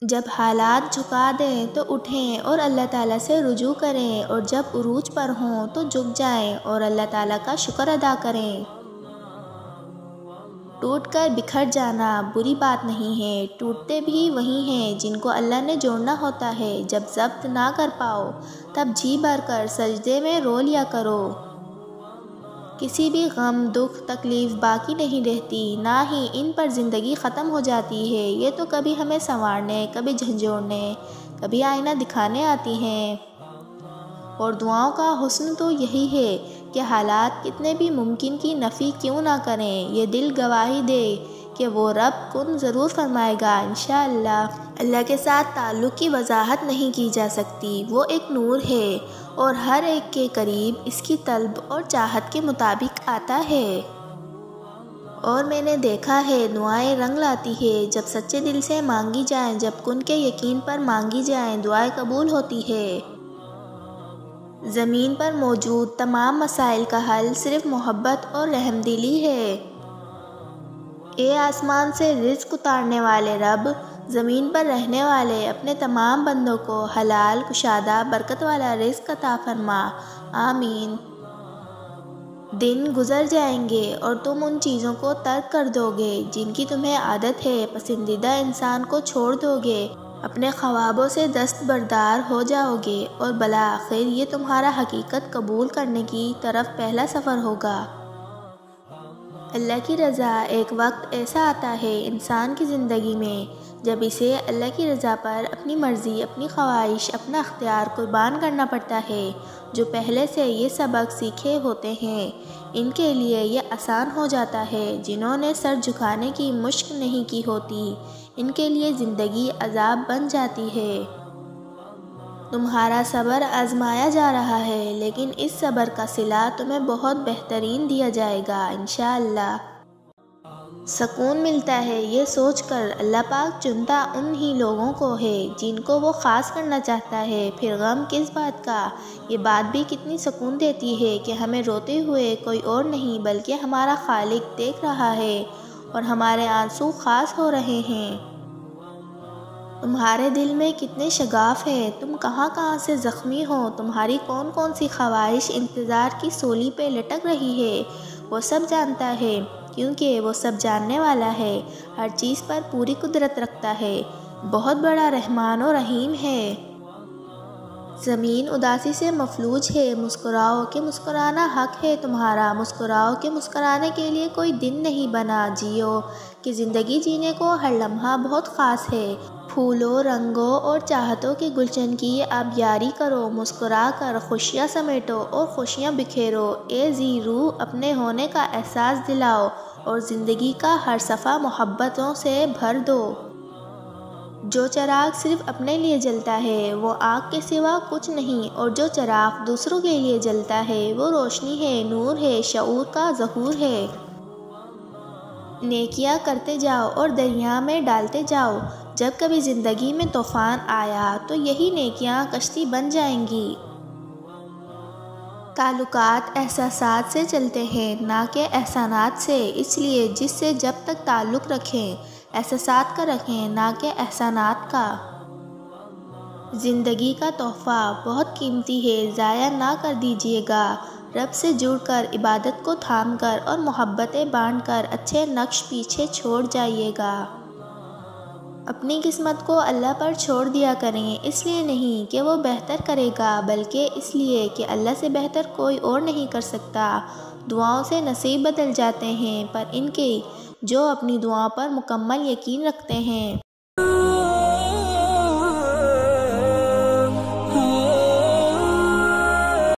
جب حالات جھکا دیں تو اٹھیں اور اللہ تعالیٰ سے رجوع کریں، اور جب عروج پر ہوں تو جھک جائیں اور اللہ تعالیٰ کا شکر ادا کریں۔ ٹوٹ کر بکھر جانا بری بات نہیں ہے، ٹوٹتے بھی وہی ہیں جن کو اللہ نے جوڑنا ہوتا ہے۔ جب ضبط نہ کر پاؤ تب جی بھر کر سجدے میں رو لیا کرو۔ کسی بھی غم، دکھ، تکلیف باقی نہیں رہتی، نہ ہی ان پر زندگی ختم ہو جاتی ہے۔ یہ تو کبھی ہمیں سنوارنے، کبھی جھنجھوڑنے، کبھی آئینہ دکھانے آتی ہیں۔ اور دعاؤں کا حسن تو یہی ہے کہ حالات کتنے بھی ممکن کی نفی کیوں نہ کریں، یہ دل گواہی دے کہ وہ رب کن ضرور فرمائے گا انشاءاللہ۔ اللہ کے ساتھ تعلق کی وضاحت نہیں کی جا سکتی، وہ ایک نور ہے اور ہر ایک کے قریب اس کی طلب اور چاہت کے مطابق آتا ہے۔ اور میں نے دیکھا ہے دعائیں رنگ لاتی ہے جب سچے دل سے مانگی جائیں، جب کن کے یقین پر مانگی جائیں، دعائیں قبول ہوتی ہے۔ زمین پر موجود تمام مسائل کا حل صرف محبت اور رحمدلی ہے۔ اے آسمان سے رزق اتارنے والے رب، زمین پر رہنے والے اپنے تمام بندوں کو حلال، کشادہ، برکت والا رزق عطا فرما، آمین۔ دن گزر جائیں گے اور تم ان چیزوں کو ترک کر دو گے جن کی تمہیں عادت ہے، پسندیدہ انسان کو چھوڑ دو گے، اپنے خوابوں سے دستبردار ہو جاؤ گے، اور بالآخر یہ تمہارا حقیقت قبول کرنے کی طرف پہلا سفر ہوگا۔ اللہ کی رضا ایک وقت ایسا آتا ہے انسان کی زندگی میں جب اسے اللہ کی رضا پر اپنی مرضی، اپنی خواہش، اپنا اختیار قربان کرنا پڑتا ہے۔ جو پہلے سے یہ سبق سیکھے ہوتے ہیں ان کے لیے یہ آسان ہو جاتا ہے، جنہوں نے سر جھکانے کی مشق نہیں کی ہوتی ان کے لیے زندگی عذاب بن جاتی ہے۔ تمہارا صبر آزمایا جا رہا ہے، لیکن اس صبر کا صلہ تمہیں بہت بہترین دیا جائے گا انشاءاللہ۔ سکون ملتا ہے یہ سوچ کر اللہ پاک چنتا انہی لوگوں کو ہے جن کو وہ خاص کرنا چاہتا ہے۔ پھر غم کس بات کا؟ یہ بات بھی کتنی سکون دیتی ہے کہ ہمیں روتے ہوئے کوئی اور نہیں بلکہ ہمارا خالق دیکھ رہا ہے اور ہمارے آنسو خاص ہو رہے ہیں۔ تمہارے دل میں کتنے شگاف ہیں، تم کہاں کہاں سے زخمی ہو، تمہاری کون کون سی خواہش انتظار کی سولی پہ لٹک رہی ہے، وہ سب جانتا ہے، کیونکہ وہ سب جاننے والا ہے، ہر چیز پر پوری قدرت رکھتا ہے، بہت بڑا رحمان و رحیم ہے۔ زمین اداسی سے مفلوج ہے، مسکراؤ کہ مسکرانا حق ہے تمہارا، مسکراؤ کہ مسکرانے کے لیے کوئی دن نہیں بنا، جیو کہ زندگی جینے کو ہر لمحہ بہت خاص ہے، پھولوں، رنگوں اور چاہتوں کے گلشن کی آبیاری کرو، مسکرا کر خوشیاں سمیٹو اور خوشیاں بکھیرو، اے ذی روح اپنے ہونے کا احساس دلاؤ اور زندگی کا ہر صفحہ محبتوں سے بھر دو۔ جو چراغ صرف اپنے لیے جلتا ہے وہ آگ کے سوا کچھ نہیں، اور جو چراغ دوسروں کے لیے جلتا ہے وہ روشنی ہے، نور ہے، شعور کا ظہور ہے۔ نیکیاں کرتے جاؤ اور دریا میں ڈالتے جاؤ، جب کبھی زندگی میں طوفان آیا تو یہی نیکیاں کشتی بن جائیں گی۔ تعلقات احساسات سے چلتے ہیں نہ کہ احسانات سے، اس لیے جس سے جب تک تعلق رکھیں احساسات کا رکھیں نہ کہ احسانات کا۔ زندگی کا تحفہ بہت قیمتی ہے، ضائع نہ کر دیجیے گا۔ رب سے جڑ کر، عبادت کو تھام کر اور محبتیں بانٹ کر اچھے نقش پیچھے چھوڑ جائیے گا۔ اپنی قسمت کو اللہ پر چھوڑ دیا کریں، اس لیے نہیں کہ وہ بہتر کرے گا بلکہ اس لیے کہ اللہ سے بہتر کوئی اور نہیں کر سکتا۔ دعاؤں سے نصیب بدل جاتے ہیں پر ان کے جو اپنی دعاؤں پر مکمل یقین رکھتے ہیں۔